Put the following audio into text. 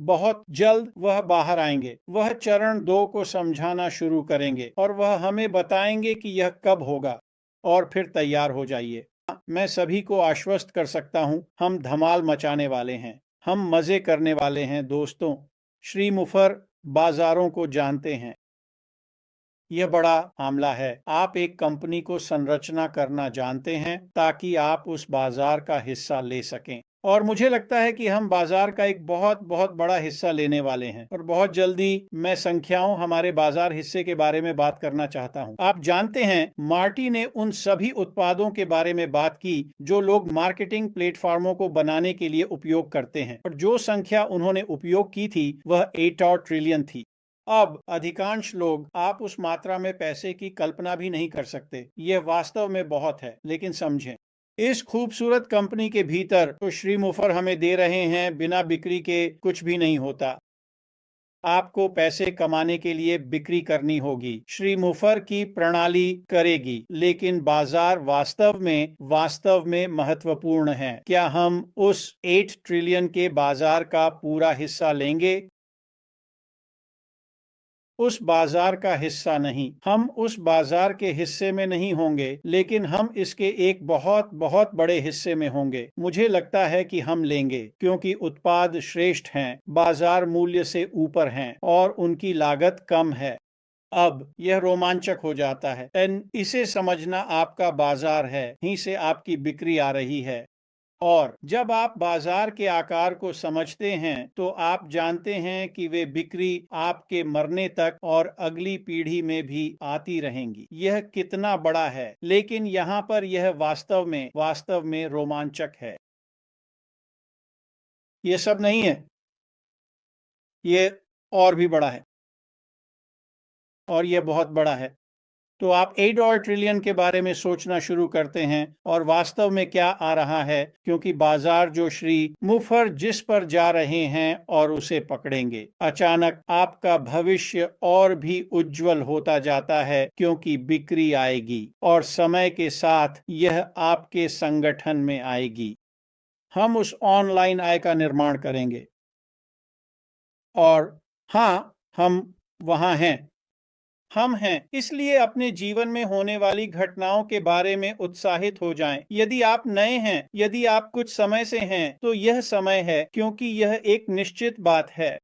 बहुत जल्द वह बाहर आएंगे। वह चरण 2 को समझाना शुरू करेंगे और वह हमें बताएंगे कि यह कब होगा, और फिर तैयार हो जाइए। मैं सभी को आश्वस्त कर सकता हूँ, हम धमाल मचाने वाले हैं, हम मजे करने वाले हैं दोस्तों। श्री मुफर बाजारों को जानते हैं। यह बड़ा मामला है। आप एक कंपनी को संरचना करना जानते हैं ताकि आप उस बाजार का हिस्सा ले सकें, और मुझे लगता है कि हम बाजार का एक बहुत बहुत बड़ा हिस्सा लेने वाले हैं, और बहुत जल्दी मैं संख्याओं हमारे बाजार हिस्से के बारे में बात करना चाहता हूं। आप जानते हैं, मार्टी ने उन सभी उत्पादों के बारे में बात की जो लोग मार्केटिंग प्लेटफॉर्मों को बनाने के लिए उपयोग करते हैं, और जो संख्या उन्होंने उपयोग की थी वह 8 ट्रिलियन थी। अब अधिकांश लोग आप उस मात्रा में पैसे की कल्पना भी नहीं कर सकते। यह वास्तव में बहुत है, लेकिन समझें, इस खूबसूरत कंपनी के भीतर तो श्री मुफर हमें दे रहे हैं, बिना बिक्री के कुछ भी नहीं होता। आपको पैसे कमाने के लिए बिक्री करनी होगी। श्री मुफर की प्रणाली करेगी, लेकिन बाजार वास्तव में महत्वपूर्ण है। क्या हम उस 8 ट्रिलियन के बाजार का पूरा हिस्सा लेंगे? उस बाजार का हिस्सा नहीं। हम उस बाजार के हिस्से में नहीं होंगे, लेकिन हम इसके एक बहुत बहुत बड़े हिस्से में होंगे। मुझे लगता है कि हम लेंगे, क्योंकि उत्पाद श्रेष्ठ हैं, बाजार मूल्य से ऊपर हैं और उनकी लागत कम है। अब यह रोमांचक हो जाता है। इसे समझना आपका बाजार है, यहीं से आपकी बिक्री आ रही है। और जब आप बाजार के आकार को समझते हैं तो आप जानते हैं कि वे बिक्री आपके मरने तक और अगली पीढ़ी में भी आती रहेंगी। यह कितना बड़ा है, लेकिन यहाँ पर यह वास्तव में रोमांचक है। ये सब नहीं है, ये और भी बड़ा है, और यह बहुत बड़ा है। तो आप 8 ट्रिलियन के बारे में सोचना शुरू करते हैं, और वास्तव में क्या आ रहा है, क्योंकि बाजार जो श्री मुफर जिस पर जा रहे हैं और उसे पकड़ेंगे। अचानक आपका भविष्य और भी उज्जवल होता जाता है, क्योंकि बिक्री आएगी और समय के साथ यह आपके संगठन में आएगी। हम उस ऑनलाइन आय का निर्माण करेंगे, और हाँ, हम वहां हैं। हम हैं, इसलिए अपने जीवन में होने वाली घटनाओं के बारे में उत्साहित हो जाएं। यदि आप नए हैं, यदि आप कुछ समय से हैं, तो यह समय है, क्योंकि यह एक निश्चित बात है।